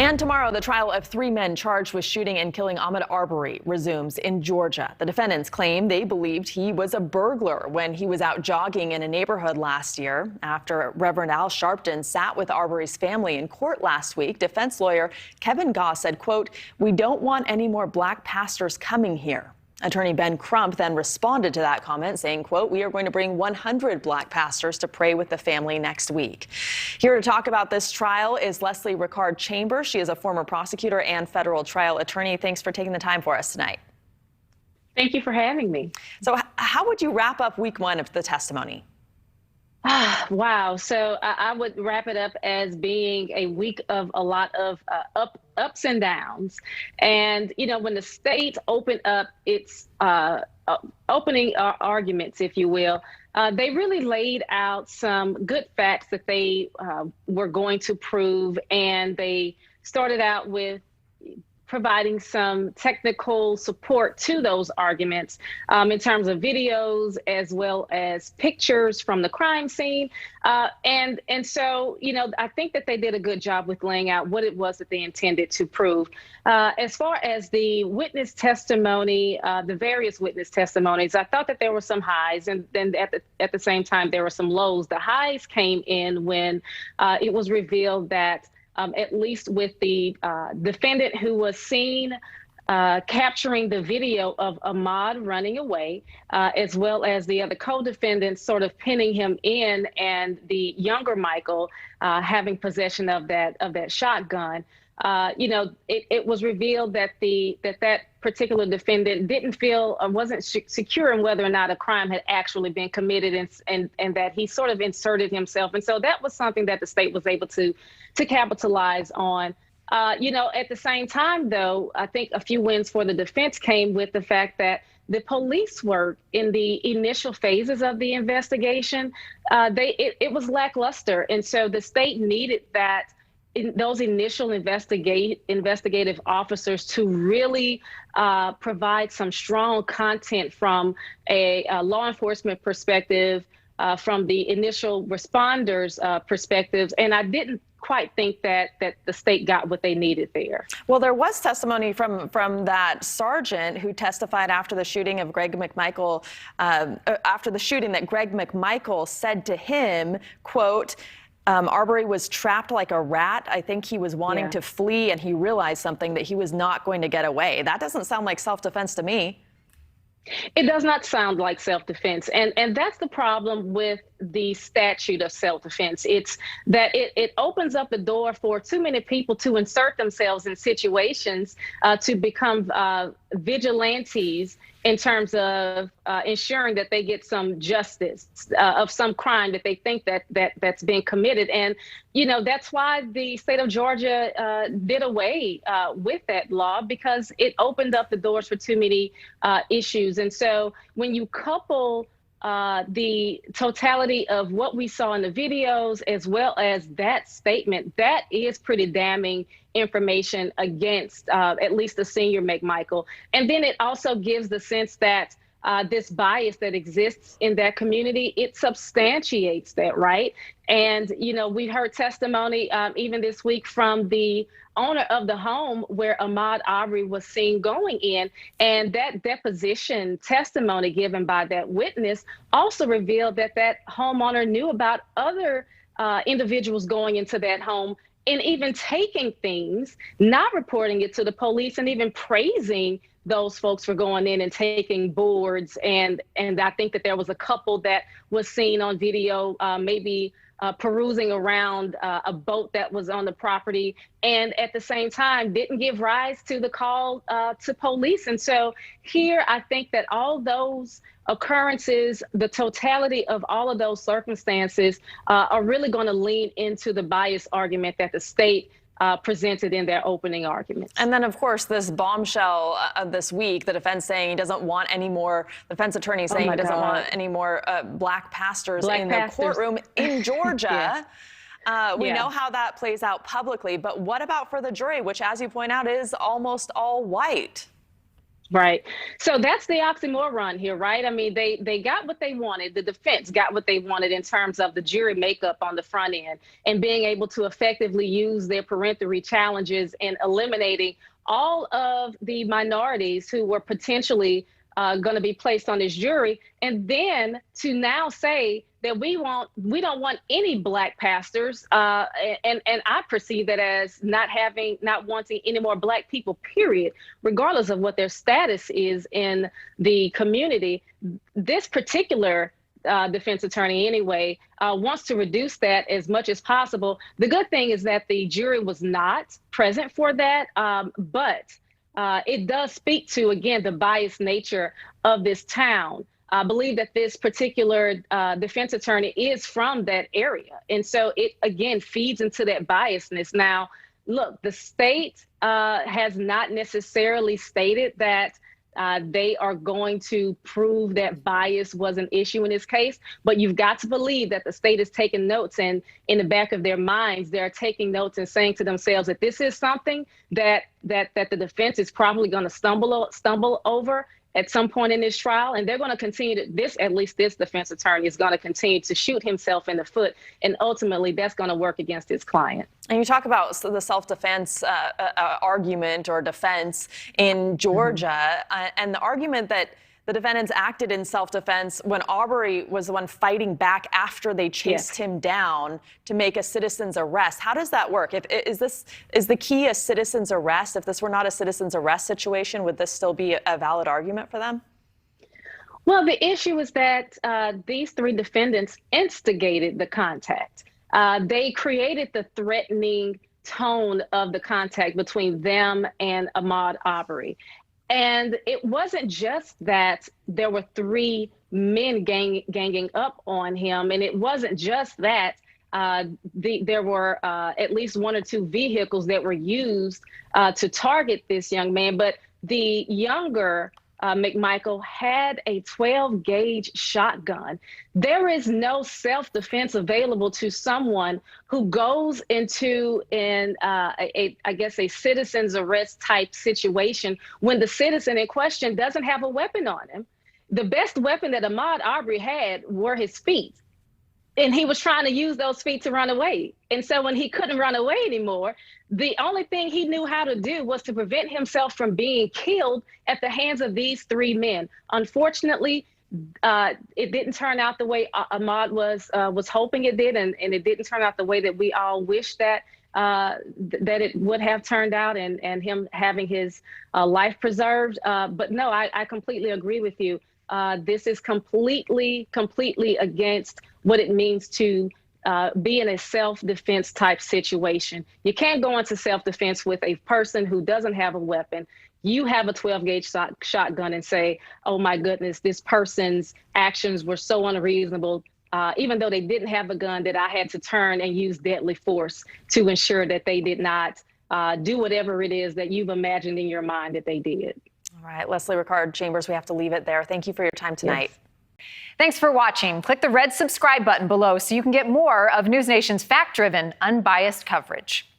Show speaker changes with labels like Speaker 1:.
Speaker 1: And tomorrow, the trial of 3 men charged with shooting and killing Ahmaud Arbery resumes in Georgia. The defendants claim they believed he was a burglar when he was out jogging in a neighborhood last year. After Reverend Al Sharpton sat with Arbery's family in court last week, defense lawyer Kevin Goss said, quote, "We don't want any more black pastors coming here." Attorney Ben Crump then responded to that comment, saying, quote, "We are going to bring 100 black pastors to pray with the family next week." Here to talk about this trial is Leslie Ricard Chambers. She is a former prosecutor and federal trial attorney. Thanks for taking the time for us tonight.
Speaker 2: Thank you for having me.
Speaker 1: So how would you wrap up week 1 of the testimony?
Speaker 2: Wow. So I would wrap it up as being a week of a lot of ups and downs. And, you know, when the state opened up its opening arguments, if you will, they really laid out some good facts that they were going to prove. And they started out with providing some technical support to those arguments in terms of videos as well as pictures from the crime scene. And so, you know, I think that they did a good job with laying out what it was that they intended to prove. As far as the witness testimony, the various witness testimonies, I thought that there were some highs, and then at the same time, there were some lows. The highs came in when it was revealed that at least with the defendant who was seen capturing the video of Ahmaud running away, as well as the other co-defendants sort of pinning him in, and the younger Michael having possession of that shotgun. You know, it was revealed that that particular defendant didn't feel or wasn't secure in whether or not a crime had actually been committed, and that he sort of inserted himself. And so that was something that the state was able to capitalize on. You know, at the same time, though, I think a few wins for the defense came with the fact that the police work in the initial phases of the investigation, it was lackluster. And so the state needed those initial investigative officers to really provide some strong content from a law enforcement perspective, from the initial responders' perspectives. And I didn't quite think that the state got what they needed there.
Speaker 1: Well, there was testimony from that sergeant who testified after the shooting of Greg McMichael, after the shooting, that Greg McMichael said to him, quote, Arbery was trapped like a rat. I think he was wanting to flee, and he realized something, that he was not going to get away. That doesn't sound like self-defense to me.
Speaker 2: It does not sound like self-defense. And that's the problem with the statute of self-defense. It's that it opens up the door for too many people to insert themselves in situations to become vigilantes in terms of ensuring that they get some justice of some crime that they think that's been committed. And, you know, that's why the state of Georgia did away with that law, because it opened up the doors for too many issues. And so when you couple the totality of what we saw in the videos, as well as that statement, that is pretty damning information against at least the senior McMichael. And then it also gives the sense that this bias that exists in that community, it substantiates that, right? And, you know, we heard testimony even this week from the owner of the home where Ahmaud Arbery was seen going in, and that deposition testimony given by that witness also revealed that that homeowner knew about other individuals going into that home and even taking things, not reporting it to the police, and even praising those folks for going in and taking boards. And I think that there was a couple that was seen on video, maybe perusing around a boat that was on the property, and at the same time didn't give rise to the call to police. And so here, I think that all those occurrences, the totality of all of those circumstances are really going to lean into the bias argument that the state presented in their opening arguments.
Speaker 1: And then, of course, this bombshell this week, the defense saying he doesn't want any more, the defense attorney saying he doesn't want any more black pastors in the courtroom in Georgia. We know how that plays out publicly, but what about for the jury, which, as you point out, is almost all white?
Speaker 2: Right. So that's the oxymoron here, right? I mean, they got what they wanted. The defense got what they wanted in terms of the jury makeup on the front end and being able to effectively use their peremptory challenges and eliminating all of the minorities who were potentially going to be placed on this jury. And then to now say that we don't want any Black pastors, and I perceive that as not wanting any more Black people, period, regardless of what their status is in the community. This particular defense attorney, anyway, wants to reduce that as much as possible. The good thing is that the jury was not present for that, but it does speak to, again, the biased nature of this town. I believe that this particular defense attorney is from that area. And so it, again, feeds into that biasness. Now, look, the state has not necessarily stated that they are going to prove that bias was an issue in this case, but you've got to believe that the state is taking notes, and in the back of their minds, they're taking notes and saying to themselves that this is something that the defense is probably going to stumble over at some point in this trial, and they're going to continue to, at least this defense attorney is going to continue to shoot himself in the foot, and ultimately that's going to work against his client. And
Speaker 1: you talk about the self-defense argument or defense in Georgia, and the argument that the defendants acted in self-defense when Arbery was the one fighting back after they chased him down to make a citizen's arrest. How does that work? Is the key a citizen's arrest? If this were not a citizen's arrest situation, would this still be a valid argument for them?
Speaker 2: Well, the issue is that these three defendants instigated the contact. They created the threatening tone of the contact between them and Ahmaud Arbery. And it wasn't just that there were three men ganging up on him, and it wasn't just that there were at least one or two vehicles that were used to target this young man. But the younger McMichael had a 12-gauge shotgun. There is no self-defense available to someone who goes into a citizen's arrest type situation when the citizen in question doesn't have a weapon on him. The best weapon that Ahmaud Arbery had were his feet. And he was trying to use those feet to run away. And so when he couldn't run away anymore, the only thing he knew how to do was to prevent himself from being killed at the hands of these three men. Unfortunately, it didn't turn out the way Ahmaud was hoping it did, and it didn't turn out the way that we all wish that it would have turned out, and him having his life preserved. But no, I completely agree with you. This is completely against what it means to be in a self-defense type situation. You can't go into self-defense with a person who doesn't have a weapon. You have a 12-gauge shotgun and say, oh my goodness, this person's actions were so unreasonable, even though they didn't have a gun, that I had to turn and use deadly force to ensure that they did not do whatever it is that you've imagined in your mind that they did.
Speaker 1: All right, Leslie Ricard-Chambers, we have to leave it there. Thank you for your time tonight.
Speaker 3: Yes. Thanks for watching. Click the red subscribe button below so you can get more of NewsNation's fact-driven, unbiased coverage.